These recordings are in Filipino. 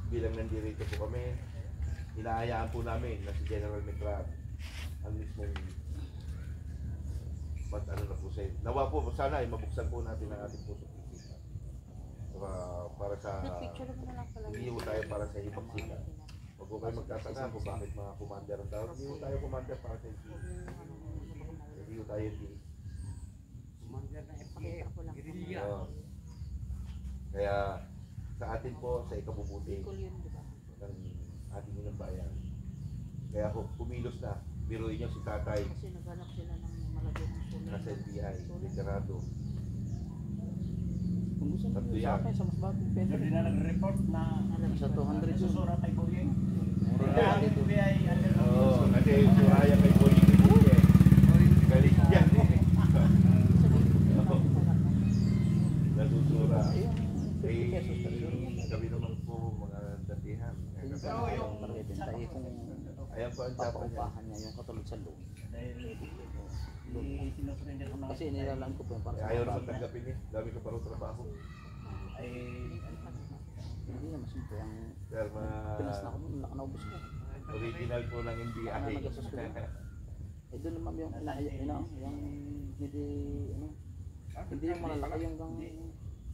bilang nandirito po kami, hinahayaan po namin na si General Mecrat ang mismong ano na po sa'yo. Nawa po, sana ay mabuksan po natin ang ating puso isip. Para sa, hindi po tayo para sa hipagsika. Huwag po kayo magtataka kung bakit mga commander ang tawag. Hindi po tayo commander para sa isip. Hindi po tayo hindi. Commander na FPA. Kaya sa atin po, sa ikabubuti ng ating inang bayan. Kaya kumilos na, biruin niyo si tatay. Kasi naghanap sila ng malagyan ng sulat. Nasa NBI, veterado. Kung gusto Tatlo nyo sa yan. akin, sa mas bagong pwede. Hindi na nag-report na Sa 200 yun. susura kay Boyeng. Mura Kaya lang ang dito. FBI under Oo, kasi suraya kay Boying Limuye. Galing yan eh. Nasusura. Eh, kami naman po mga datihan. Pero yung Ayan po ang dapat niya. papaupahan niya yung katulad sa loan. dahil sinusurrender ko na Kasi nilalaan ko po yung para sa Ayaw mga naman bata. tanggapin eh. Dami ka pa rin trabaho. ay Hindi naman simple ang Pero pinas na ako nun, nakanaubos ko. original po ng NBI. Ano nag-suspend? Eh doon naman yung hindi, hindi yung malalaki yung gang...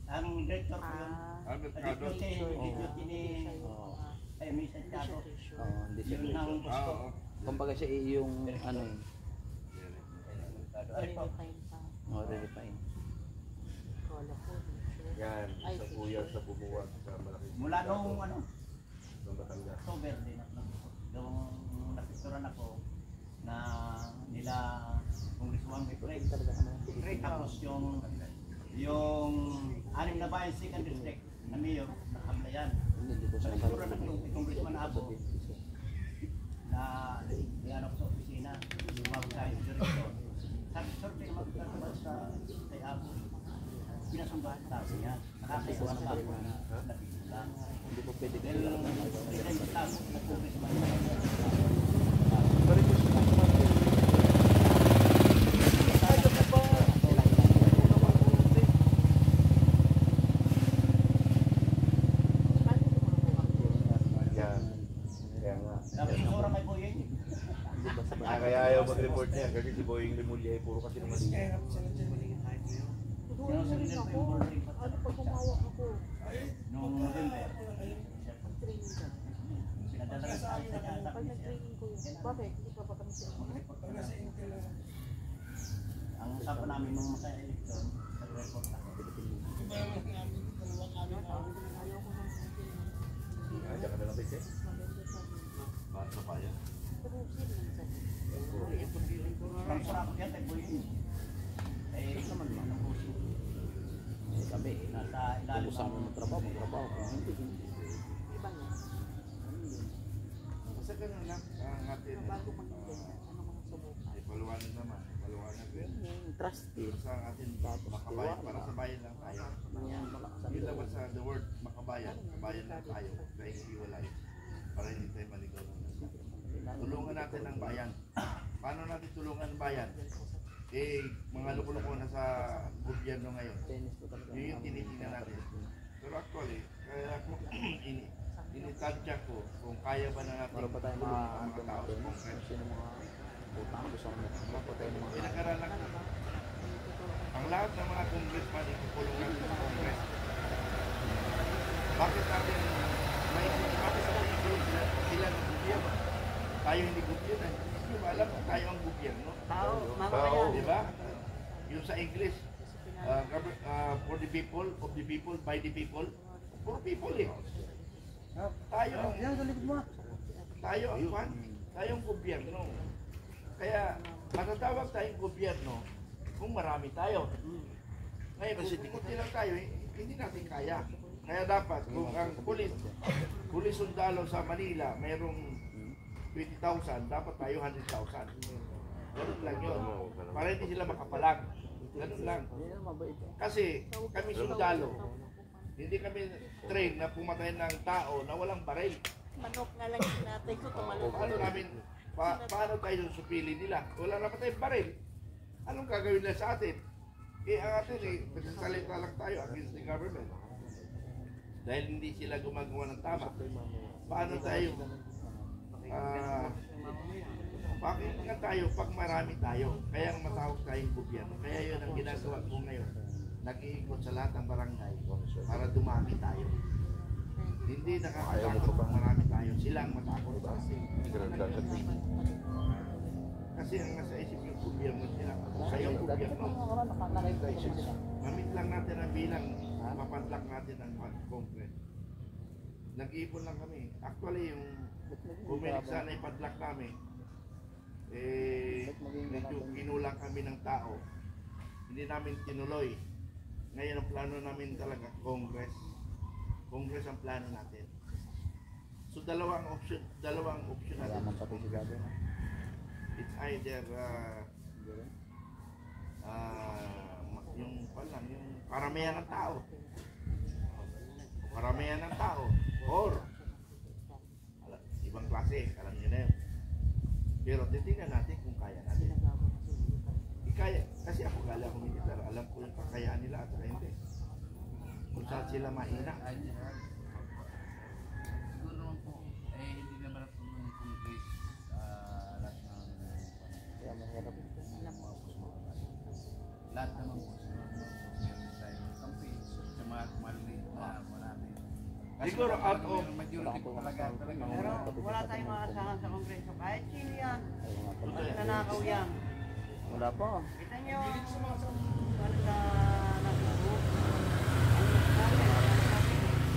ang director ko yun. Deputy ni Amy Santiago. hindi siya Yun ang gusto. kumbaga siya yung ano yun. Ay po. Re-refine. Yan, isa po yan sa bumuwag sa malaking Mula nung ano, ng Batangas. October din ako. Nung napicturan ako na nila Congressman Mifrey. Talaga ano. Mifrey tapos yung anim na bayan second district na mayor na Kamlayan. Hindi ko siya Napicturan ako yung Congressman Abo na ano ko sa opisina. Lumawag tayo sa direktor. Sabi sir, magkakaroon sa kay Abo. Pinasumbahan tayo niya. Nakakaiwa na ako na napicturan. hindi ko pwede ko Dahil second task na Congressman. Yan. Kaya nga. Nasusura kay Boyeng. Kaya ayaw mag-report niya kasi si Boying Limulya ay puro kasi naman niya. Ano pag humawak ako? Noong November, Training ka. pinadala sa akin sa kanya. Pag nag-training ko yun, bakit? Hindi pa ba kami sila? Ang usapan namin nung sa eleksyon, nag-report ako. Ayaw ko nang Diyan ka na lang kasi. maganda sa Bakit na pa yan? pero sino minsan? Transfer ako yan kay Boyeng. Eh, naman ang puso. kami Nasa ilalim kung saan mo magtrabaho kung hindi Iba niya. Kasi ganun lang ang atin. Bago mag-invest, ano mga subukan? Ay paluwanan naman. Paluwanan ko yan. yung trusted Basta ang atin Tapos makabayan. tiwala. Para sa bayan lang tayo. yung malakas ang Yun loob. naman sa the word makabayan. Kabayan lang tayo. Kaya hiwalay. Para hindi tayo maligaw ng nasa. Tulungan natin ang bayan. Paano natin tulungan ang bayan? Eh, mga loko-loko na sa gobyerno ngayon. Tennis ko talaga Yun yung tinitingnan natin. Pero actually, kaya ako initansya ko kung kaya ba na natin para pa tayo tulungan ang mga tao sa kung Congress. sino mga utang gusto ko pa tayo mga Pinag-aralan ko. Ang lahat ng mga congressman ikukulong natin sa Congress. Bakit natin bakit natin ikulong sila ng gobyerno? Tayo hindi gobyerno. Hindi ba alam kung tayo ang gobyerno? Tao, Di ba? Yung sa English, for the people, of the people, by the people. For people eh. Tayo ang tayo ang gobyerno. Kaya matatawag tayong gobyerno kung marami tayo. Ngayon, kung kunti lang tayo, hindi natin kaya. Kaya dapat, kung ang pulis sundalo sa Manila, mayroong 20,000, dapat tayo 100,000. Ganun lang yun. Para hindi sila makapalag. Ganun lang. Kasi kami sundalo, hindi kami train na pumatay ng tao na walang baril. manok nga lang sinatay ko, tumalon. Paano tayo susupili nila? Wala naman tayong baril. Anong gagawin nila sa atin? Eh, ang atin eh, nagsasalita lang tayo against the government. dahil hindi sila gumagawa ng tama. Paano tayo? Bakit nga tayo pag marami tayo? Kaya ang matawag tayong gobyerno. Kaya yun ang ginagawa ko ngayon. Nag-iikot sa lahat ng barangay para dumami tayo. Hindi nakakatakot pag marami tayo. Sila ang matakot sa atin. Kasi ang nasa isip yung gobyerno sila. Sa yung gobyerno. Mamit lang natin ang bilang. Mapadlak natin ang Congress. Nag-iipon lang kami. Actually, yung bumilik sana ipadlak namin, medyo kinulang kami ng tao. Hindi namin tinuloy. Ngayon ang plano namin talaga, Congress. Congress ang plano natin. So dalawang option natin. It's either yung karamihan ng tao. Karamihan ng tao. Or ibang klase, alam niyo na yun. Pero titingnan natin kung kaya natin. Kaya, kasi ako galing ako militar, alam ko yung kakayaan nila at hindi. Kung saan sila mahina. Siguro naman po, hindi naman ako ng Congress lahat ng lahat naman po meron tayong campaign sa mga maliit na marami. Siguro out of majority po talaga. Pero wala tayong maasahan sa Kongreso. Kahit sino yan. Nanakaw yan. Wala pa. Kita nyo, ano na nasubo.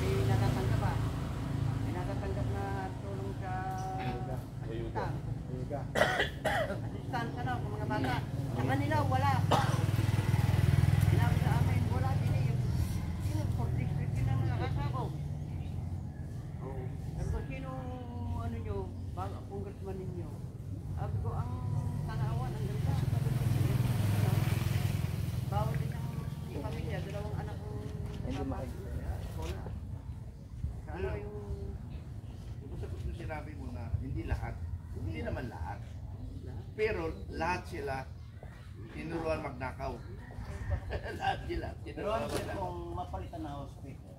May natatanggap ba? May natatanggap na tulong sa asistan. Asistan sa mga bata. Sa kanila, wala. Sinabi sa amin, wala din eh. Sino, for district sila nakakasako. Sabi ko, sino, ano nyo, congressman ninyo? Sabi ko, ang tanawan, ang ganda. Bawal din ang pamilya, dalawang anak ko. Ano yung... Diba sagot ko sinabi mo na hindi lahat, hindi naman lahat. Pero lahat sila tinuruan magnakaw. Lahat sila Pero tinuruan ano sir, magnakaw. kung mapalitan na hospital,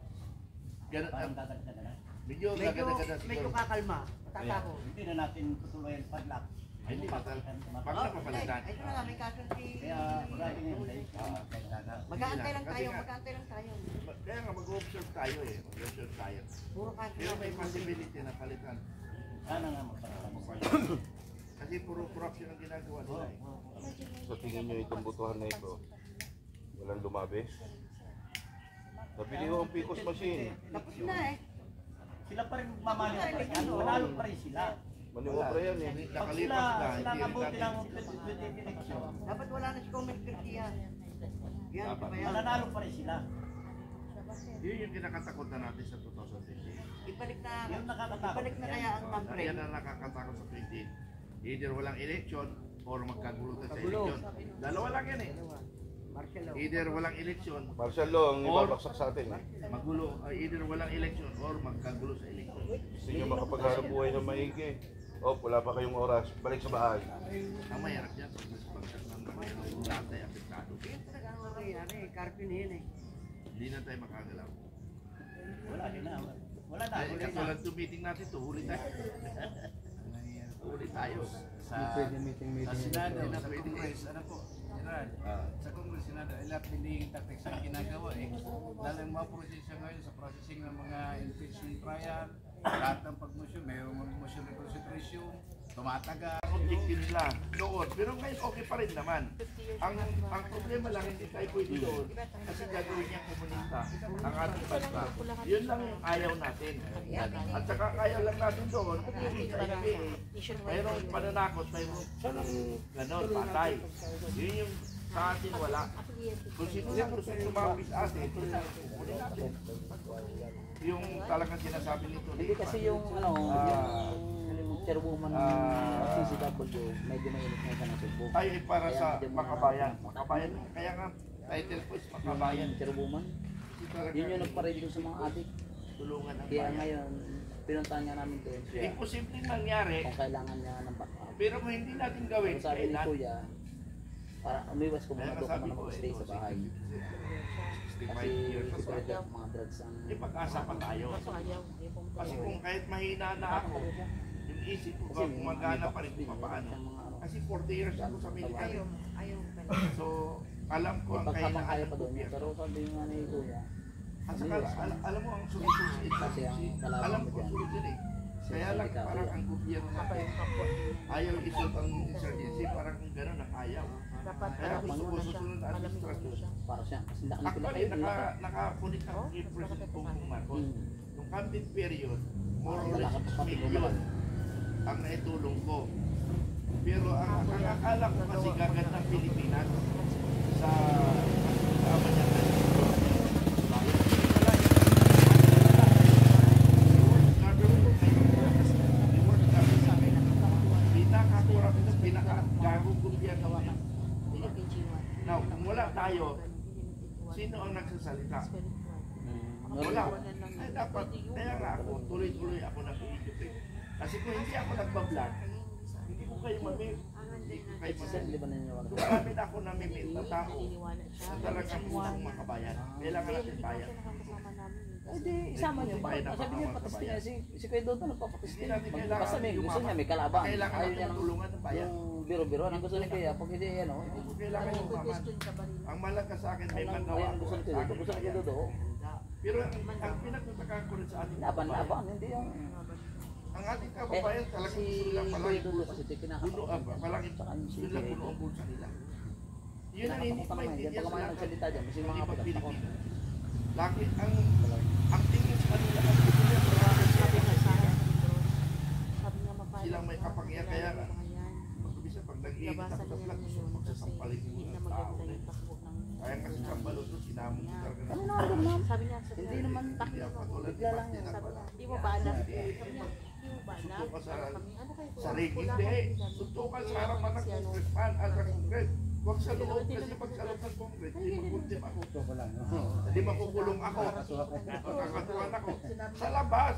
Ganun, parang dadagdagan na. medyo gaganda Medyo siguro. kakalma. Matatako. Hindi na natin tutuloy ang padlock. Ay, hindi matal. Pag Oh, napapalitan. ito na nga, may kaso si... Kaya maraming hindi. Mag-aantay lang Kasi tayo, nga- mag-aantay lang tayo. Kaya nga mag-observe tayo eh. Mag-observe tayo. Puro kaso Pero may natin. possibility na palitan. Sana nga magpalitan. Kasi puro corruption ang ginagawa nila eh. Sa tingin nyo itong butuhan na ito, walang lumabi? Nabili ko ang Picos machine. Tapos na eh. Sila pa rin mamaliw pa rin. Manalo pa rin sila. Maniobra yan eh. Pag Nakalipas na, sila hindi rin abuti ng natin. 2020 election, Dapat wala na si Comment Kirtia. Yan, Dapat. kaya mananalo pa rin sila. Yun yung kinakatakutan natin sa 2020. ibalik na, Yung nakakatakot. ibalik na kaya ang mambre. Yan ang nakakatakot sa 20. Either walang election or magkagulutan sa election. Dalawa lang yan eh. Marcelo. Either walang election, Martial law ang ibabaksak sa atin eh. magulo, either walang election or magkagulo sa election. Gusto nyo makapagharap buhay ng maigi. Oh, wala pa kayong oras. Balik sa bahay. Ang mahirap yan, pag nagbagsak ng lahat ay apektado. Yun talaga ang nangyayari, curfew na yun eh. Hindi na tayo makagalaw. Wala din na. Wala na. Dahil Huli na. katulad ng meeting natin to, huli tayo. Huli tayo. Sa Senado, sa Congress, ano po, General, sa Congress, Senado, lahat hindi tactics ang ginagawa eh. Dahil ang mga proseso ngayon sa processing ng mga impeachment trial, lahat ng pag-motion, mayroong motion reconsideration, tumataga. Objective nila doon. Pero ngayon okay pa rin naman. Ang problema lang hindi tayo pwede doon kasi gagawin niya komunista ang ating bansa. Yun lang yung ayaw natin. At saka ayaw lang natin doon kasi sa NBA mayroong pananakot, mayroong ganon, patay. Yun yung sa atin wala. Kung sino lang gusto tumapis sa atin, kukunin natin. Yung talagang sinasabi nito. Hindi kasi yung ano, yung chairwoman ng CCW, medyo mainit na ng subo. Tayo ay para sa makabayan. Makabayan. Kaya nga, title ko is makabayan. Yung chairwoman, Kasi talaga, yun yung nagpa-ready doon sa mga adik. tulungan ang Kaya bayan. ngayon, pinuntahan nga namin doon siya Imposibleng mangyari, kung kailangan niya ng backup. pero kung hindi natin gawin, Ang sabi ni kailan? Kuya, para umiwas ko Kaya muna nga doon sabi ka ko, mag-stay sa bahay. 65 years Kasi old. mga drugs ang... May pag-asa pa tayo. Kasi kung kahit mahina na ako, yung isip ko Kasi gumagana pa rin kung paano. Kasi 40 years ako sa military. So, alam ko ang Pagkabang kaya kailangan pa ng doon. gobyerno. Pero sabi nga ni Kuya, At saka, alam mo ang sulit-sulit. Kasi ang kalaban Alam mo ko dyan, sulit eh. Kaya lang parang ang gobyerno natin ayaw isot ang insurgency, parang gano'n ang ayaw. Kaya gusto ko susunod na administrasyon. para siya. Kasi nakikita Actually, kayo, nakakunik ako kay President Bongbong Marcos. Yung campaign period, more or less Lalakad pa million ang naitulong ko. Pero ang akala ko kasi gaganda ng Pilipinas sa kasama niya na pinakakurap ito, pinakagagong gobyerno niya. Now, kung wala tayo, sino ang nagsasalita? Wala. Ay, dapat, kaya nga ako, tuloy-tuloy ako nag-i-educate. Kasi kung hindi ako nagbablog, hindi ko kayo mamit. Hindi ko kayo mamit. Di ba naniniwala? Dumamit ako namimit na tao na talagang pusong makabayan. Kailangan natin bayan. Hindi, isama niyo. Bakit? Sabi niya, patistin niya. Si Kuya Dodo Hindi nagpapatistin. natin kailangan Basta may gusto niya, may kalaban. Kailangan Ayaw natin niya ng tulungan ng bayan. yung biro-biro. Ang gusto ni Kuya, pag hindi ano, Hindi ko kailangan yung maman. Ang malaga sa akin, may magawa ayaw ang ako gusto ni sa Kuya Dodo. akin. Gusto ni Kuya Dodo, Pero ang pinagtatakaan ko rin sa ating laban-laban. Hindi yung... ang ating kababayan talagang si gusto lang Kuya palagi Dodo kasi puno palagi Tsaka yung si gusto lang Kuya puno ang Dodo. bulsa nila. Yun ang hindi Nakakapunta naman. Diyan maintindihan pa sa kami lahat nagsalita dyan. Kasi ng mga ibang kapatid ako. Pilipino. Lagi ang tingin sa kanila ang gusto nila silang may kapangyarihan kaya nga. Bisa pag nag-iinit ako sa vlog, gusto ko magsasampalin ko ng tao. Kaya kasi sa balot ko, sinamon ko talaga na. Ano na rin, ma'am? Sabi niya, Hindi naman Hindi ako katulad ni bigla lang Basti yun. na sabi niya, parang di mo ba alam? Sabi niya, di mo ba alam? Suntukan sa Ano kayo? sarili. Hindi. Suntukan sa harapan ng congressman at sa congress. Huwag sa loob kasi pag sa loob ng congress, hindi magkuntim ako. Hindi makukulong ako. Magkakatuan ako. Sa labas.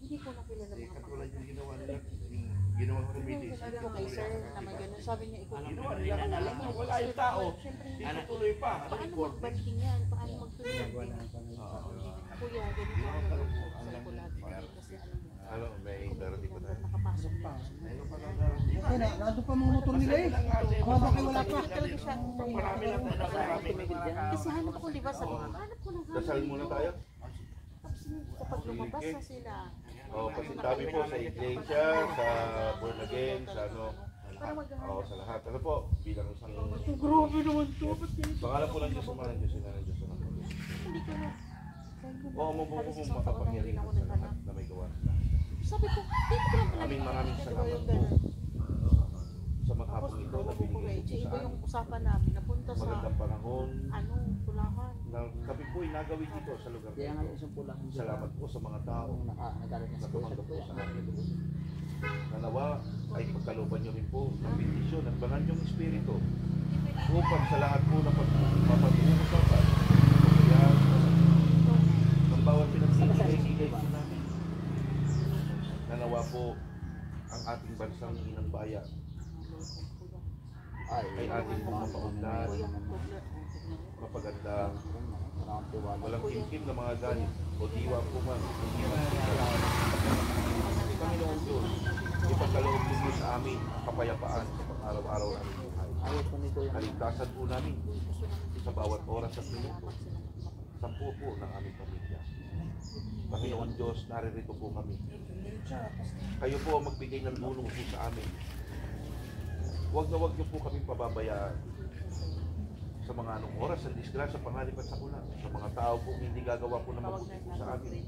Hindi ko nakilala Hindi mga katulad yung ginawa nila. Yung ginawang committee. Sabi ko kay sir na may ganun. Sabi niya, ikaw Ginawa nila kung alam mo, wala yung tao. Hindi tuloy pa. Ano paano yung court? mag-banking yan? Paano mag-tuloy? Ako yung ganito ang gagawin ko sa lahat. Kasi alam mo, Ano, may darating pa tayo. nakapasok na. Ayun pa lang. Okay na, nandun pa mga motor nila eh. Oh, bakit wala pa? Talaga siya. Marami lang tayo nakarami. Kasi hanap ko, di ba? Sabi ko, hanap ko ng Dasal muna tayo. Tapos kapag lumabas na sila, O, pasintabi po sa iglesia, sa born again, sa ano. para maghahanap. Sa lahat. Ano po, bilang isang... Grabe naman to. Pangalan po ng Diyos, ang mga Diyos, ng Diyos, ng Diyos. Hindi ko na. Oo, mabubuo mo makapangyarihan sa lahat na may gawa. Sabi ko, dito ko lang pala. Maraming salamat po sa maghapong ito na binigay niyo po Iba sa yung amin. usapan namin, napunta sa, Magandang panahon ano, Tulahan. na kami po ay nagawin dito sa lugar Kaya nga nito. yung isang pula. Salamat po sa mga tao Nagalit na na sa Kuya. tumanggap po sa amin ito. Nanawa ay pagkalooban niyo rin po ng bendisyon at banal niyong espiritu upang sa lahat po na pagpapag-uusapan kaya ng bawat pinagsigay-sigay po namin. Nanawa po ang ating bansang inang bayan Ay, ay ating mga maunlad, mapagandang, walang kimkim na mga galit o diwa po man, hindi man Panginoon Diyos, ipagkaloob ninyo sa amin ang kapayapaan sa pang-araw-araw namin buhay. ayaw po ni Kuya. Kaligtasan po namin sa bawat oras at minuto, sampu po ng aming pamilya. Panginoon Diyos, naririto po kami. Kayo po ang magbigay ng tulong po sa amin. Huwag na huwag niyo po kaming pababayaan sa mga anong oras, sa disgrasya, panganib at sakuna, sa mga tao po hindi gagawa po ng mabuti po sa amin.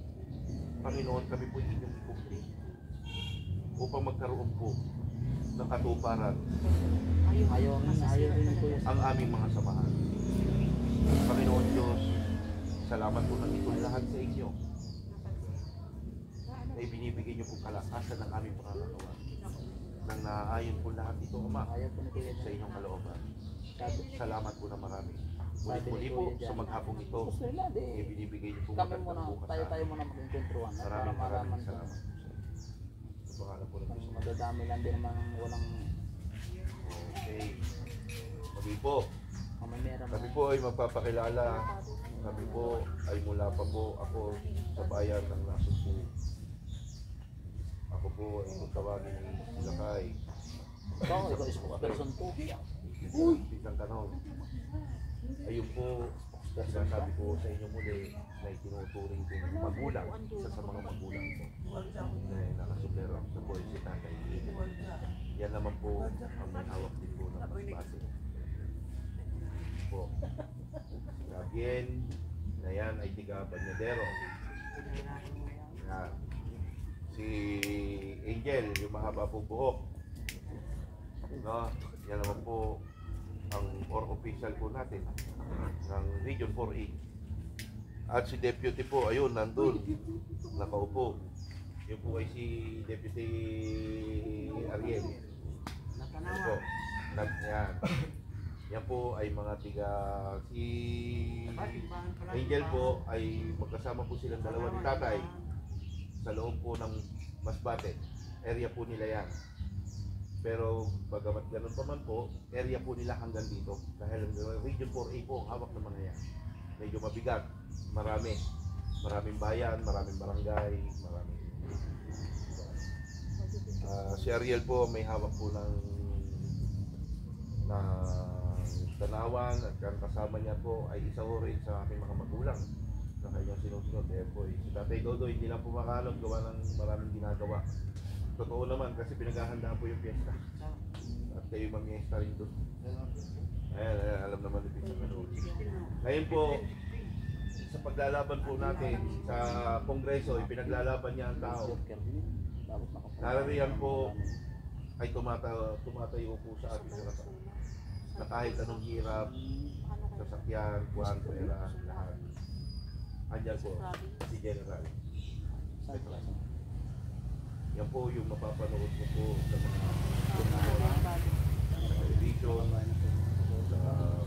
Panginoon, kami po inyong ikumpli upang magkaroon po ng katuparan Ayaw rin ni Kuya. ang aming mga samahan. Panginoon Diyos, salamat po ng itong lahat sa inyo na ibinibigay niyo po kalakasan ng aming pangangalawa. Nang naaayon po lahat ito, Ama, Ayaw po ni Kuya. sa inyong kalooban. Salamat po na marami. Sabi Muli-muli ni po Kuya sa dyan, maghapong ito, gusto nila, di. ibinibigay niyo po Kami magandang muna, bukas sa tayo amin. muna mag-incontruan. Para Maraming maraman ko. salamat po sa inyo. Sa pangalan po ng Kung Diyos. madadami lang din naman walang Okay. Kami po, mamamera kami po ay magpapakilala Kami po ay mula pa po ako sa bayan ng Nasugbu. Ako po ay tawagin ni Lakay. Ikaw is person 2. Isang tanong. Ayun po, sinasabi ko sa inyo muli na itinuturing ko ng magulang, isa sa mga magulang ko na nakasuplero ako po si Tatay. Yan naman po ang may hawak din po ng base. Po. Si Gabriel na yan ay tiga Banyadero. Yan. Si Angel, yung mahaba po buhok. No? Yan naman po ang official po natin ng Region 4A. At si Deputy po, ayun, nandun, nakaupo. Yun po ay si Deputy Ariel. Yan po. Yan. Yan po ay mga tiga, si Angel po ay magkasama po silang dalawa ni Tatay sa loob po ng Masbate. Area po nila yan. Pero bagamat ganun pa man po, area po nila hanggang dito. Dahil Region 4A po ang hawak ng mga yan. Medyo mabigat, maraming bayan, maraming barangay, maraming... si Ariel po may hawak po ng Tanawan at ang kasama niya po ay isa ho rin sa aking mga magulang na kanyang sinusunod. Dahil po si Tatay Dodo hindi lang po makalog, gawa ng maraming ginagawa. Totoo naman kasi pinaghahandaan po yung piyesta. At kayo mamiesta rin doon. Ayan, alam naman ni Pisa Manood. Ngayon po, sa paglalaban po natin sa Kongreso, ipinaglalaban niya ang tao. Narariyan po ay tumatayo po sa ating harapan. Na kahit anong hirap, sasakyan, kuhan, pera, lahat. Andyan po, si General. Yan po yung mapapanood ko po sa mga sa television, sa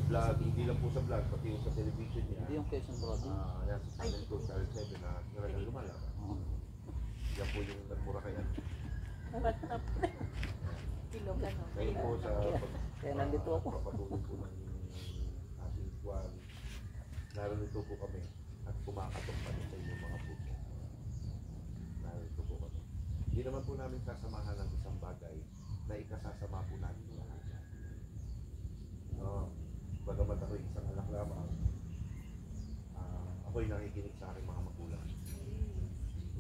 vlog, hindi lang po sa vlog, pati yung sa television niya. Hindi yung Quezon Province. Yan sa Channel 2, Channel 7 na talagang lumalaban. Yan po yung nagmura kaya. Ngayon po sa Kaya nandito ako. pagpapatuloy po ng ating kuwan, narito po kami at kumakatok kami sa inyong mga puso. Narito po kami. Hindi naman po namin sasamahan ng isang bagay na ikasasama po natin lahat. Bagamat ako'y isang anak lamang, ako'y nakikinig sa aking mga magulang.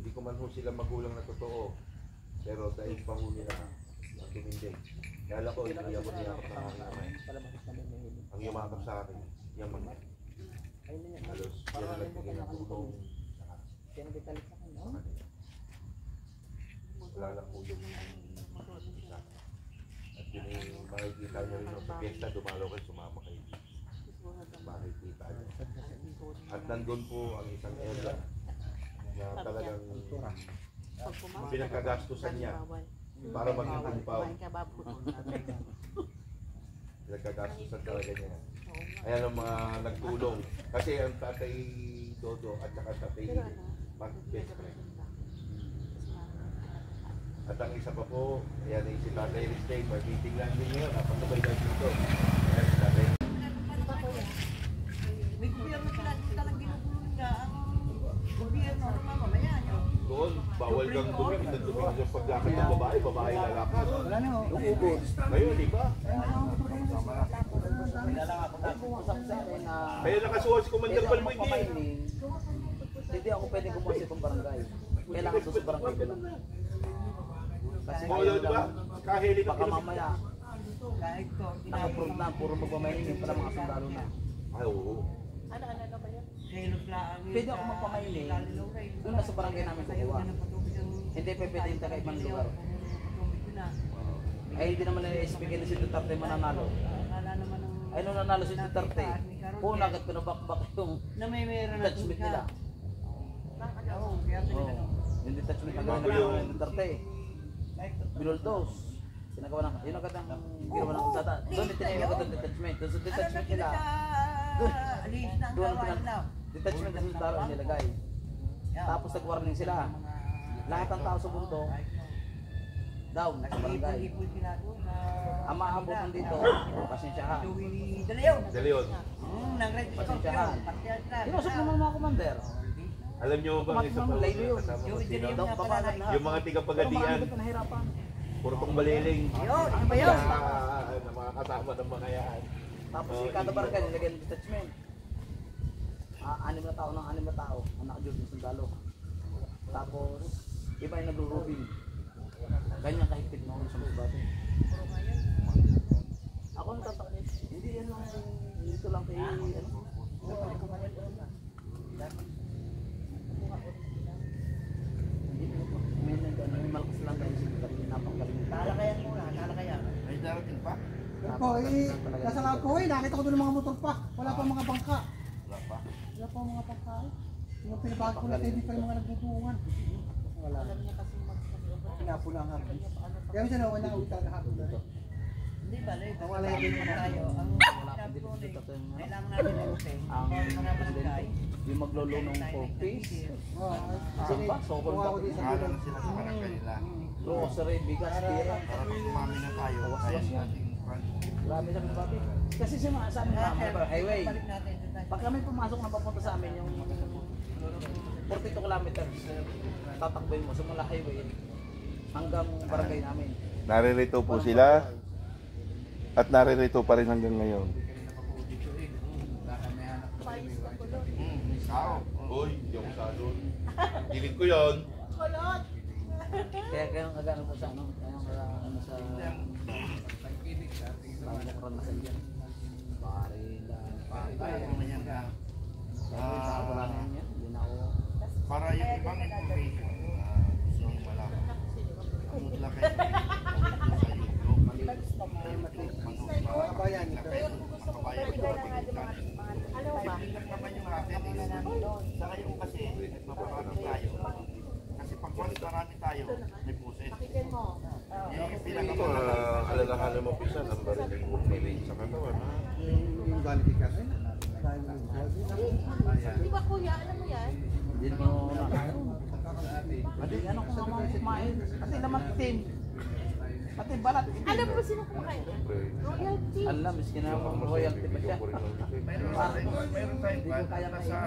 Hindi ko man ho sila magulang na totoo, pero dahil pa ho nila ang tumindig. Kaya ko, hindi ako niyakap ng aking amay. Ang yumakap sa akin, yung mga halos yan ang nagbigay ng tulong sa kanila. Wala lang po yung isa. At yun yung makikita nyo rin sa piyesta, dumalo kayo, sumama kayo. Makikita nyo. At nandun po ang isang area na talagang pinagkagastusan niya para maging kumpaw. Pinagkagastusan talaga niya. Ayan ang mga nagtulong. Kasi ang Tatay Dodo at saka Tatay mag-best friend. At ang isa pa po, ayan ay si Tatay Ristay. Mag-meeting lang din ngayon. Napasabay tayo dito. Ayan si Tatay. May gobyerno sila talagang ginugulong niya ang gobyerno ng mamamayan. Doon, bawal kang duming sa paglakad ng babae, babae lalakad. Wala na ho. Ngayon, di ba? Kaya nakasuha si Commander Balmoy din. Hindi ako pwede kumuha sa itong barangay. Kailangan doon sa barangay ko lang. Kasi Oo, di ba? Kahili na baka mamaya, Kahit ko, nakaprove na, puro magmamainin pala mga sundalo na. Ay, oo. Selos lang. Pwede ako magpamainin. Doon na sa barangay namin kukuha. Hindi pa pwede yung taga ibang lugar. Ay hindi naman na-speakin na si Duterte mananalo. Ay nung nanalo si Duterte, po agad pinabakbak yung na may meron na detachment nila. Oo, kaya Yung detachment na gano'n ng Duterte. Binuldos. Pinagawa ng, yun agad ang ginawa ng kalsada. Doon itinayo agad ang detachment. Doon sa detachment nila. Doon ang detachment na sundalo nilagay. Tapos nag-warning sila. Lahat ng tao sa bundok, daw sa barangay. Ipon sila doon na... Ang maabutan dito, pasensyahan. Joey De Leon. De Leon. Nag-register Pasensyahan. yun. Partiyan sila. Kinusap naman mga commander. Alam niyo ba ang isa pa Laylo yun. kasama ko sila? Daw babagan lahat. Yung mga Pero tiga-pagadian, marami pa nahirapan. puro tong baliling. Yun, ano ba yun? Na mga kasama ng mga yan. Tapos kada barangay nilagyan ng detachment. 6 na tao ng 6 na tao ang naka-duty sa sundalo. Tapos iba yung nagro-robing. Ganyan kahigpit mo sa mga bati. Ako natatakot. Hindi yan lang, dito lang kay ano. May malakas lang dahil sa kanya napanggaling. Talakayan muna, talakayan. May darating pa? Ako, nasa nga ko nakita ko doon ng mga motor pa. Wala pa mga bangka. Wala pa. Wala pa mga bangka. Yung pinabago ko na hindi pa yung mga nagbubuungan. Wala. Pinapo lang hapon. Kaya minsan ako nakawit talaga hapon na ito. Hindi ba, Loy? Ang wala Kasi yung tayo, ang sinabi ko, Loy, kailangan natin ng mga barangay. Yung maglulunong for peace. Sapa, sokol ba? Nakahala na sila sa barangay nila. Grocery, bigas, tira. Para pag kumami na tayo, kaya nating Marami sa mga bati. Kasi sa amin na highway. Balik natin doon tayo. Pag kami pumasok na papunta sa amin yung 42 kilometers, tatakboyin mo sa mula highway hanggang barangay namin. Naririto po sila at naririto pa rin hanggang ngayon. Sao. Uy, yung salon. Gilid ko yun. Kaya nagano po sa ano, kaya ano sa pagmukran na sa dyan. Tayo naman yan ka. Wala na yan, hindi na ako. Para yung ibang information, gusto nyo malaman. Ano lang kayo sa YouTube, Kabayan, ito. makabayan ito naman yung natin is, saka yung kasi, nagpaparami tayo. Kasi pag marami tayo, may buses. Yung pinakamalala. Alalahanan mo pisan ang bariling mo piling sa katawan. Ha? Yung galing ka. Di ba kuya, alam mo yan? Hindi mo na. Pati ano kung naman kumain. Pati naman team. Pati balat. Alam mo sino kumakain yan? Royalty. Alam, miskin na ako royalty pa siya. Meron tayong plan na sa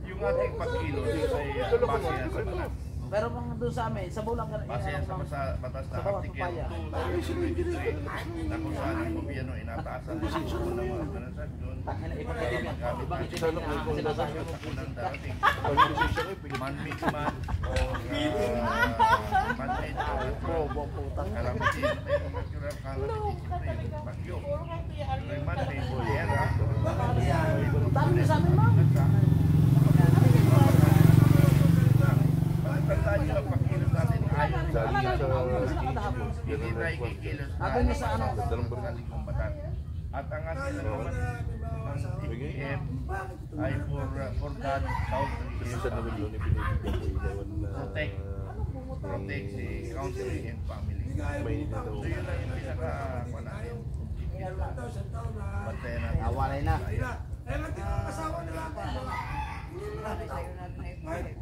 yung ating pagkilos ay base yan sa batas. Pero kung doon sa amin, sa Bulang Base yan sa batas na Article 2, na kung saan ang gobyerno inataasan ng mga transaksyon, ipakitin yan. Ibang itin na sinasabi mo. unang darating, man-made man, o man-made Bobo puta. calamity, yung natural calamity, siyempre yung bagyo. Yung man-made, era, Dami sa amin, ma'am. tandaan nyo ang pagkilos natin ayon sa hindi na ikikilos Ako niya sa ano? sa likong batas. At ang atin naman ang EPF ay for that Minsan naman country yun yung pinibigyan ko ilawan na protect si country and family. may nito. So yun lang yung pinaka natin. Bantayan natin. Awalay na. Sabi tayo natin na ipagay. Yung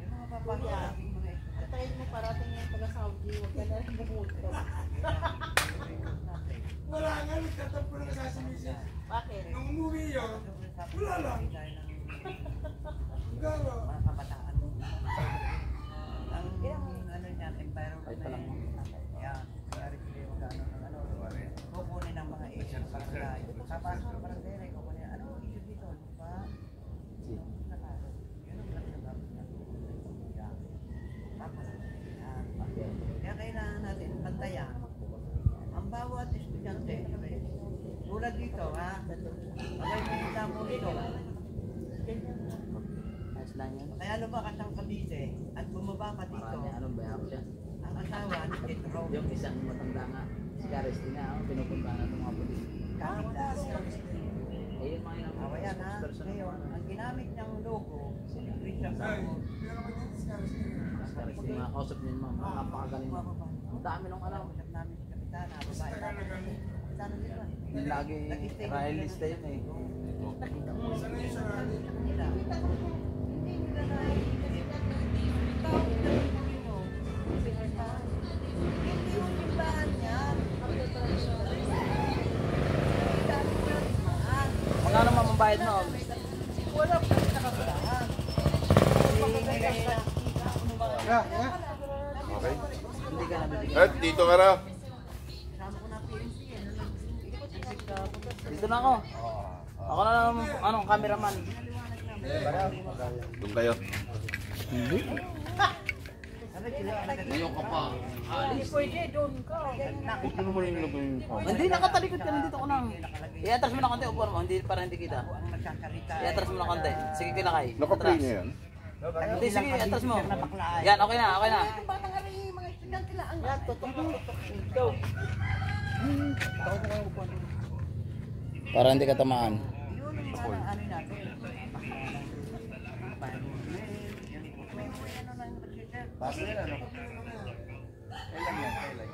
mga papahiyaging mga ipagay. Antayin mo parating yung taga-Saudi, huwag ka na rin bumuto. Wala nga, nagtatampo na kasasimisin. Bakit? Nung umuwi yun, wala lang. Garo. Mga kabataan. Ang ano niyan, environment na yun. Yan. Kaya rin sila yung magano ng ano. Kukunin ng mga issue sa barangay. Kapasok ng barangay, kukunin. Ano issue dito? Di ba? Yun ang nagsasabi niya. Yan. Tapos, yan. Kaya kailangan natin bantayan ang bawat estudyante. Tulad dito, ha? Pagay mo yung damo dito. Ayos lang yan. Kaya lumakas ang Cavite at bumaba ka dito. Marami anong bayang siya. Ang asawa ni Petro. Yung isang matanda nga, si Caresty nga, pinupuntahan ng mga pulis. Kamitas. Eh, yung mga yung Awayan ha. Ngayon, ang ginamit niyang logo, Richard Samon. Si Caresty, mga kausap niyo ma'am, napakagaling ma'am. Ang dami nung alam. Usap namin si Kapitana, babae namin. Kapitana din ba? Yung lagi, royalista yun eh. Nila. Hindi nila na Yeah, yeah. Okay? Hindi ka nabibigyan. At dito ka raw. Dito na ako. Ako na lang anong cameraman. Doon kayo. Ngayon ka pa. Hindi pwede, doon ka. Huwag mo naman yung lagay yung camera. Hindi nakatalikod ka nandito ko nang. I-atras mo na konti upuan mo, hindi para hindi kita. Ang nagsasalita. I-atras mo na konti. Sige kinakay. Naka-play na yan. Hindi sige, atras mo. Yan, okay na, okay na. Yung batang ari, mga estudyante lang. Yan, tutok. Go. Para hindi ka tamaan. Yun ang mga ano natin. Bago yan, ano? Kailan yan? Kailan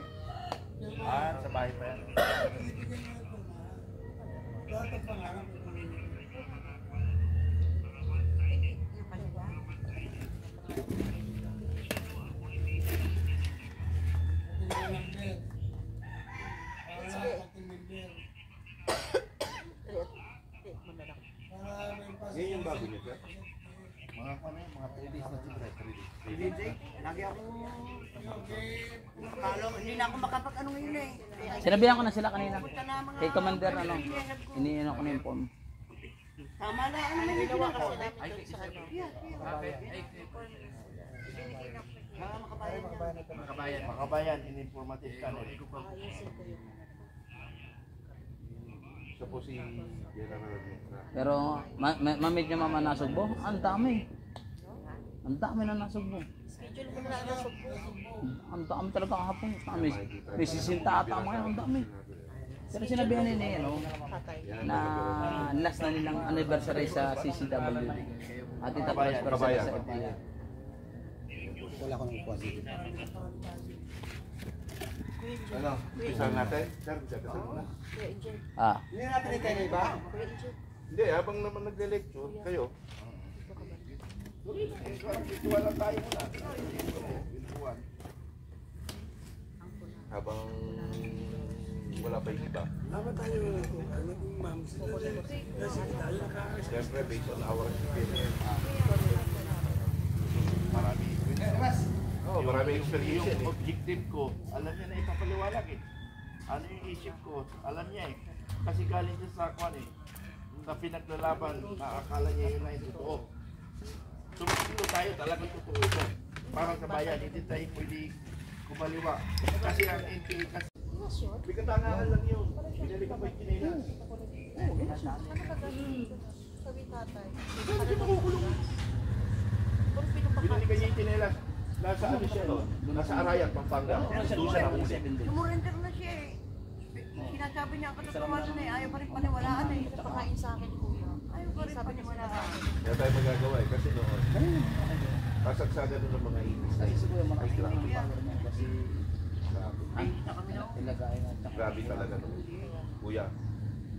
yan? Sa bahay pa yan. Yan yung bago niya, sir. Mga ano yun, mga 3 days na siguro. 3 days. Hindi, lagi ako hindi na ako makapag ano ngayon eh. Sinabihan ko na sila kanina. Punta na mga Kay Commander ano, iniino ko na yung form. tama na ano may ginawa ko. Mga makabayan. Makabayan, in-informative ka na. Siya po si General Mitra. Pero mamit niya mama nasugbo. Ang dami. Ang dami na nasugbo. Schedule mo na nasa po. Ang dami talaga kahapon. Dami. May sisinta ata mga yan. Ang dami. Pero sinabihan nila ano, na last na nilang anniversary sa CCWD. At itapos para sa FTA. Wala ko nang upuan dito. Ano? Isa natin? Sir, isa muna. Kuya Injen. Ah. Hindi natin itay na iba. Kuya Injen. Hindi, habang naman nagle-lecture, kayo. Virtual lang tayo muna. Virtual. Habang wala pa yung iba. Siyempre, based on our experience. Marami. Oh, marami experience Yung yan eh. objective ko, alam niya na ipapaliwanag eh. Ano yung isip ko, alam niya eh. Kasi galing siya sa kwan eh. Na pinaglalaban, na akala niya yun na yung totoo. Sumisilo tayo, talagang totoo ito. Para sa bayan, hindi tayo pwede kumaliwa. Kasi ang NPA kasi, may katangahan lang yun. Binalik ko pa yung kinilas. Ano ka gano'n? Sabi tatay. Hindi makukulong. Kung pinupaka. Binalik niya yung kinilas. Nasa ano siya, no? Nasa Arayat, Pampanga. Doon siya nahuli. Lumurender na siya eh. Sinasabi niya ang katotohanan eh. Ayaw pa rin paniwalaan eh. Pakain sa akin, kuya. Ayaw pa rin paniwalaan. Kaya tayo magagawa eh. Kasi noon, kasagsagan nun ng mga ibis na Kasi kuya mga ay grabe. power niya kasi ilagay na tsaka. Grabe talaga noon. Kuya,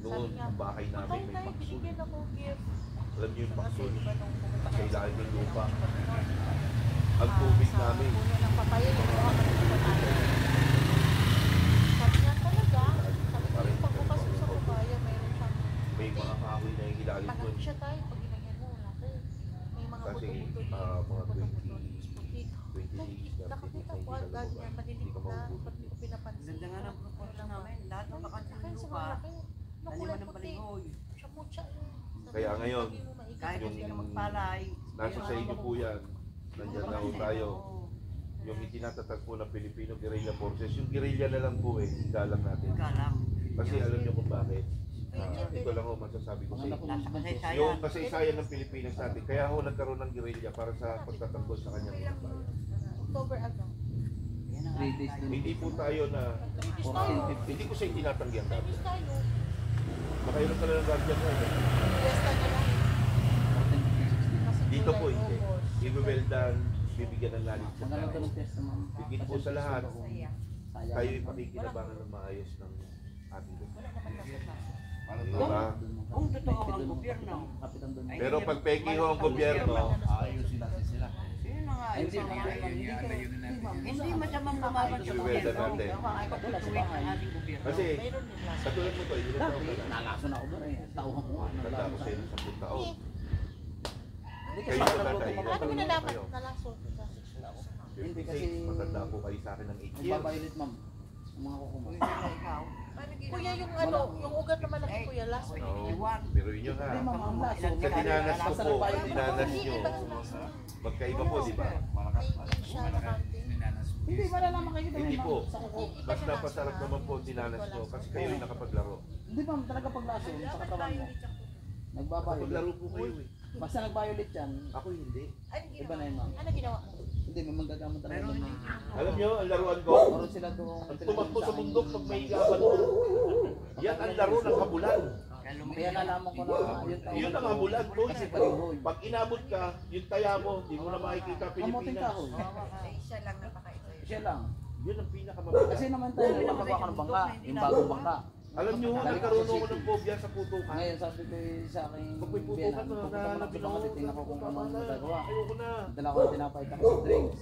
noon, ang bahay namin Patay may tayo, paksul. binigyan ako gift. Alam niyo yung Kasi paksul? di ba nung pumunta Sa tayo ilalim ng lupa. Ang Ang tubig namin. puno ng papaya, gumawa ka ng papaya. Sabi niya talaga, sabi niya, pagbukas mo sa papaya, mayroon siyang May mga kahoy na yung ilalim tagal doon. siya tayo, pag ginagyan mo, laki. May mga Kasi, buto-buto mga buto-buto, 20 puti. 20 Ay, days na nakakita hindi ko, ka agad niya, lumabas. madilim Hindi ka na, mahuhuli. ba't di ko pinapansin? Ganda nga ng proposal namin. Lahat ng bakante Kaya ng sa lupa. malaki, nakulay Taniman ng puti. balinghoy. Siya mo siya. Kaya ngayon, Kahit Yung- hindi ka na magpalay. Nasa sa inyo po yan. Nandyan na ho tayo. Yung itinatatag po ng Filipino Guerrilla Forces, yung guerrilla na lang po eh, galang natin. Galang. Kasi alam niyo kung bakit. Ito lang ho masasabi ko sa inyo. Nasa kasaysayan. Yung kasaysayan ng Pilipinas natin, kaya ho nagkaroon ng guerrilla para sa pagtatanggol sa kanyang mga bayan. October agad. 3 days din. Hindi po tayo na, 14, 15. hindi ko siya tinatanggi ang dati. Tapos tayo. Nakailan ka na ng guardian mo eh. Fiesta na lang. 14, 15, 16. Kasi Dito July, po hindi. August. Ibibeldan, bibigyan ng lalit sa Maganda ka tao. ng test ma'am. Higit po sa lahat, Sayang. tayo ipakikinabangan ng maayos ng ating lupa. Para Diba? Kung totoo ang gobyerno. Kapitan doon. Pero pag peki ho ang gobyerno, ayusin natin sila. Yun na nga. Hindi, yun na nga. Hindi masamang lumaban sa Ibibelda gobyerno. natin. Pagtutuwid ang ating gobyerno. Kasi Mayroon din last. katulad mo to, hindi na Dati, nalaso na ako ba eh. Tauhan ko nga. Tanda ko sa inyo 10 taon. Hindi Kayo kasi na nagluto tayo. ko Paano mo nalaman Kayo. na last one? Hindi 56, kasi matanda po kayo sa akin ng 8 years. nagbabayulit ma'am. Ang mga kukumot. Ikaw. Kuya, yung ano, yung ugat na malaki kuya, last week. Oo, biruin nyo Hindi ha. ma'am, ang laso. Sa dinanas ko Basta po, nagbayulit ako. dinanas nyo. Magkaiba po, di ba? May siya na counting. Hindi, malalaman kayo dito Hindi ma'am. po. Sa kuko. Mas napasarap naman po dinanas nyo kasi kayo yung nakapaglaro. Hindi ma'am, talaga paglaso sa katawan mo. Nagbabayulit. Nakapaglaro po kayo eh. Basta nagbayulit yan, Ako hindi. iba na yun ma'am. Ano ginawa mo? Hindi, may manggagamot talaga ng mga. Alam nyo, ang laruan ko, Meron sila doon. ang tumakbo sa bundok pag may gaban mo. Yan ang laro ng habulan. Kaya nalaman ko na yun tayo. Yun ang habulan to. Kasi palihoy. Pag inabot ka, yung taya mo, di mo na makikita Kamuting Pilipinas. kahoy. Siya lang napakaito. Siya lang. Yun ang pinakamabigat. Kasi naman tayo nakababa ka ng bangka. Yung bagong bangka. Alam nyo, nagkaroon ako ng phobia sa putukan. Ngayon sabi ko sa aking Pag may putukan biyanan, na pupunta mo ng nabilang bangka, titignan ko kung ano ang magagawa. Ayoko na. Dala ko na tinapay tapos sa drinks.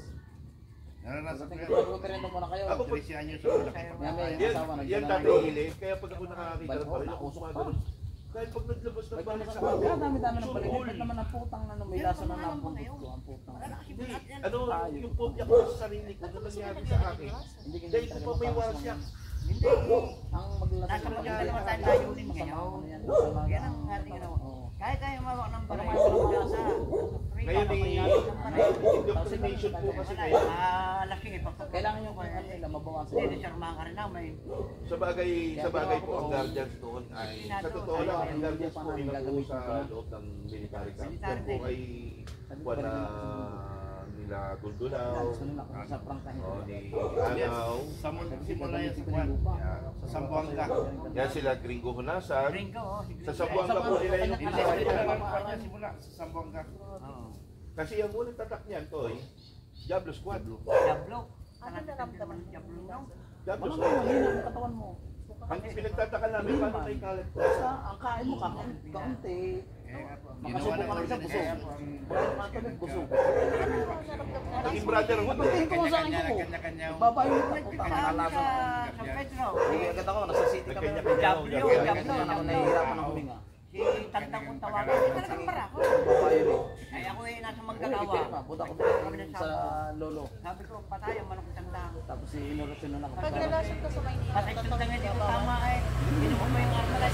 Naranasan Pagdating ko ko, yan. mag-referendum muna kayo. Ako po, 13 anyo sa una. Kaya may yan, asawa yan nagdala dati ng- hili. Kaya pag ako nakakita ng Balik baril, ko, ako nakusok gumagano. Kahit pag naglabas ng balik sa Kaya akin. dami-dami ng balik. Ba't naman ang putang na may laso na napundot ko ang putang. Hindi, ano, yung phobia ko sa sarili ko na nangyari sa akin. Hindi ka Dahil ko pa may warsiyak. Hindi. ang maglaso Nasa ng magkano pagkakas. naman tayo layunin ngayon. Yan ang ating ano. Kahit tayo mawak ng baril, sa Ngayon indoctrination po kasi ngayon. lasing ipag Kailangan yung kung ano nila mabawasan. Hindi, disarmahan ka rin na may Sa bagay po ang guardians doon ay sa totoo lang ang guardians po ay nagpo sa loob ng military camp. Yan po ay buwan na nila Duldulaw, Gusto nila kung sa prangkahin. o ni Anaw, Simula yan sa Juan. Sa Sambuanga. yan sila Gringo Hunasan. ring ka, oh. Sa Sambuanga po nila yung Hindi, ginawa hindi niya. naman niya simula sa Sambuanga. Oo. Kasi ang unang tatak niyan, Toy, Diablo Squad. Diablo. Ano naramdaman mo? Diablo no? Diablo Ano Squad. mo, mahina ang katawan mo. Ang pinagtataka namin, paano may kalat ko? Basta ang kain mo kaunti. Makasubo ka na sa busog. Wala ka tubig busog. Naging brotherhood eh. Pagtingin ko sa akin ko, babayot ako, tama nalaman ko. Sa Pedro. Hindi agad ako, nasa city kami. Kanya-kanya. Diablo. Ako nahihirapan ng huminga. Si Tantang kong tawagan. Hindi talagang para ako. Babayot. Ay ako eh, nasa Uy, Manggagawa. ipin pa, punta ko sa lolo. Sabi ko, patay ang manok tandang. Tapos si Inurasyon na Pag nakapagpapalala. nalasyon ka sa Maynila, Patay tandang hindi ko tama eh. Inubo mo yung arma lang.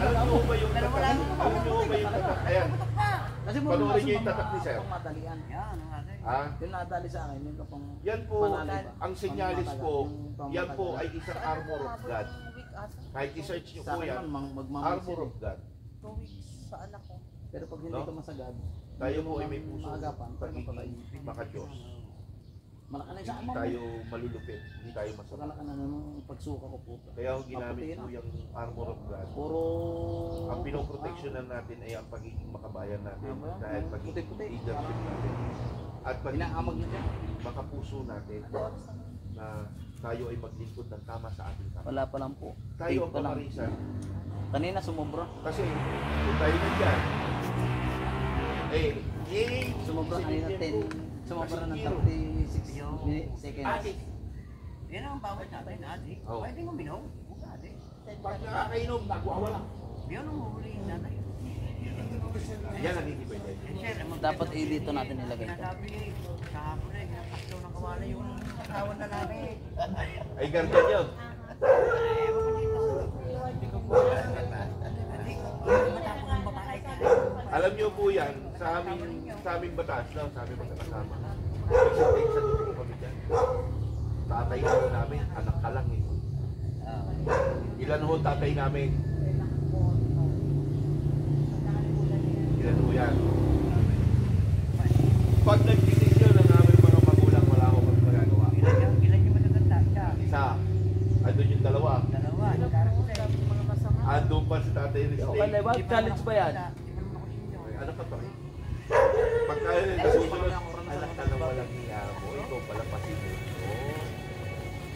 Alam mo ba yung tatak? Alam mo ba yung tatak? Ayan. Kasi mo Panoorin niyo yung tatak ni Sir. pang madalian. Yan, ang atin. Ah, Yung nadali sa akin, yung kapang yan po, manali ba? ang senyalis po, yan po ay isang armor of God. week ata. Kahit i-search nyo Sa po akin yan, man, magmamahal armor of God. 2 weeks sa anak ko. Pero pag hindi No? ka masagad, Tayo po ay may puso, maagapan, pagiging maka-Diyos. malaki na yung sa Hindi ama mo. tayo malulupit, hindi tayo masama. Malaki na nung pagsuka ko po. Kaya ako ginamit po yung armor of God. Puro... Ang pinoproteksyonan natin ay ang pagiging makabayan natin Ano ba? dahil pagiging Puti-puti. leadership natin at Inaamag pagiging na dyan. makapuso natin na tayo ay maglingkod ng tama sa ating tama. Wala pa lang po. Tayo ang Pa lang. pamarisan. Kanina sumobra. Kasi kung tayo nandyan, Sumobra kanina 10. Sumobra ng 36 seconds. Yan ang bawat natin, adik. Oo. Pwede mo minom. Adik. pag nakakainom, nagwawala. Yan ang huhulihin natin. Yan ang hindi pwede. Yan, sir, Dapat dito natin ilagay ito. Sinasabi, kahapon eh, nakaslo ng kawala yung asawa na namin. Ay, guardian yun. Ewan ko dito. Hindi ko po alam. Adik, matapos ng babae ka. Alam niyo po yan, sa aming batas daw, sa aming magkakasama. Kasi sa totoo kami dyan. Tatay na ho namin, anak ka lang eh. Ilan ho tatay namin? Ilan ho yan? Pag nag-decision ng aming mga magulang, wala akong magagawa. Ilan yung matatanda? Isa, andun yung dalawa. Dalawa. Mga masama. Andun pa si tatay Rizky. Okay, challenge ba yan? Ay, anak ka pa rin. Pagka yun, nasusunod, anak ka na walang niya mo, ikaw pala pasigil mo.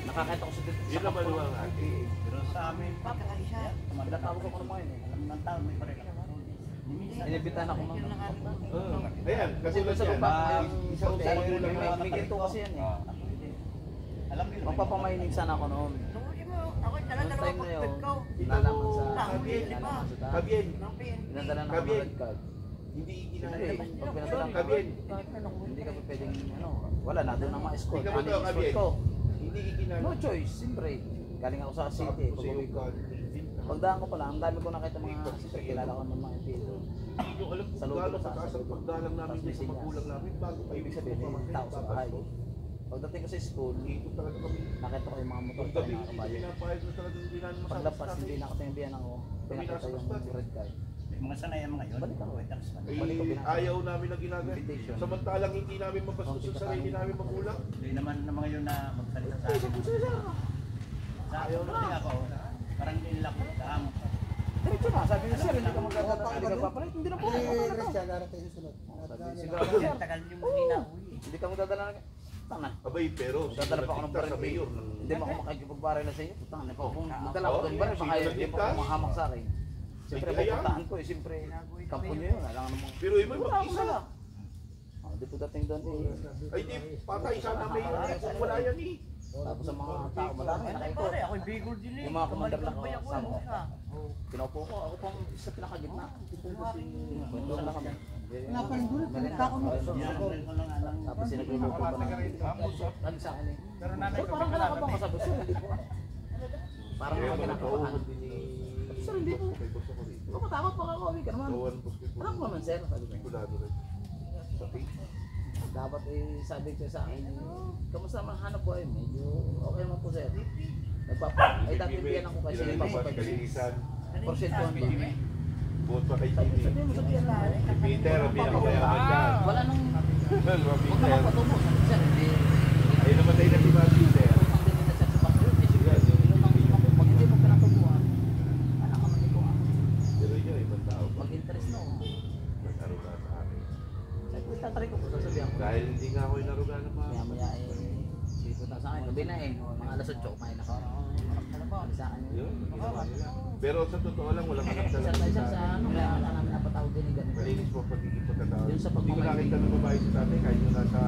Nakakita ko sa dito. Yun naman ho ang ating. Pero sa amin, pagkakaisa. Tumanda tawag ako ng mga yun. Alam ng tao, may pareha. Inibitahan ako mga. Ayan, kasi Kasi sa yan, baba, isang magulang na may ginto kasi yan eh. Alam mo Magpapamahinig sana ako noon. Ako dala-dalawa Time na yun. pagpag ko. Nalaman sa Kabien. nalaman sa taas. Kabien. Pinadala na ako ng Kabien. red card. Hindi Siyempre, iginagawa. pag pinadalang ka, Kabin. hindi ka pa pwedeng, wala na doon ang mga escort. Ikaw ba Ano ito, yung escort Kabin? ko? Hindi iginagawa. No choice, siyempre. Galing ako sa city, pag-uwi ko. Pagdaan ko pala, ang dami ko nakita mga siyempre, kilala ko ng mga ipito. Hindi nyo alam Sa kung loob gaano ko sa kataas ang pagdalang namin Tapos sa magulang namin bago kayo Ibig mismo sabihin, may pamamatay tao sa bahay. ko. Pagdating ko sa school, Dito talaga kami. nakita ko yung mga motor Pag tayo gabi, na hindi kabayo. pinapayag na talagang hindi namin Paglabas, masasabi. hindi nakatingbihan ako. Pinakita yung red card. Mga sanayan mga yun. Balik ako. Wait, tax man. Balik ko, pinakita. Ayaw namin na ginagawa. Invitation. Samantalang hindi namin mabastos sa sarili namin magulang. Hindi naman na mga yun na magsalita sa akin. Sa ayaw na ako, parang hindi nila ko kaam. Diretso na, sabi niya, sir, hindi ka magpapalit. Hindi na po. Eh, Christian, darating yung sunod. Kasi ang tagal niyo muna na uwi. Hindi ka magdadala ng... Tanga. Abay, pero Dadala pa ako ng kita sa baril. mayor. Hindi mo ako makikipagbaray na sa iyo. Tanga na po. Kung magdala ako Oo, ng baril, baka sino hindi pa nagligtas? ako mahamak sa akin. Siyempre, Ay, kaya? pupuntahan ko eh. Siyempre, kampo niyo yun. Alam namang... Pero yung may Wala ako mag-isa. dala. Di po dating doon eh. Ay di, patay sana mayor eh, kung wala yan eh. Tapos ang mga tao, madami Ay, nakikot. pare, ako'y bigol din eh. Yung mga commander lang Tumalikod pa ako, ako, sama ko. siya. Pinaupo ko, ako pang sa pinakagitna. Kwento na kami. Wala pa rin doon, pinagta ko mo. Yan, ko lang alang. Tapos sinagluluto ko na. Ano sa akin eh. Pero nanay Sir, ko, parang kilala kinakabahan ko sa bus. Hindi po. Parang Kaya mga mga kinakabahan. kauhod din ni... Sir, hindi po. Kay boss ako rito. Ako tama pa ako, ka naman. Kawan boss ko. Alam ko naman sir, sabi ko. Sigurado rin. Sa page. Dapat eh, sabi ko sa akin, kamusta naman hanap buhay? Medyo okay naman po sir. Ay dati biyan ako kasi Ilalabas, kalinisan. porsyento ang dami. Buot pa kay Sabi Jimmy. mo sa biyan na. Si Peter, ang pinakayaman dyan. Wala nang, Well, huwag Peter. naman patungo. Sabi sir, hindi. Ay namatay na si Mga Peter. Ang din na siya sa bakyo. Pag hindi mo pinatubuhan, anak ka matituan. Pero yun, ibang tao. Mag-interest na ako. Nag-aruga sa akin. Sabi ko, tatry ko po, sasabihan ko. Dahil hindi nga ako inaruga na mga. Maya-maya eh, siliputan sa akin. Gabi na eh, mga alas 8, kumain ako. Sa akin Yun, ginawa nila. Pero sa totoo lang, walang anak Isa talaga. tayo sa ano, kaya wala namin napatawag din eh, ganito. Malinis po pagiging pagkatao. Yun sa Hindi ko pagmamahal. nakita ng babae sa tatay kahit yung nasa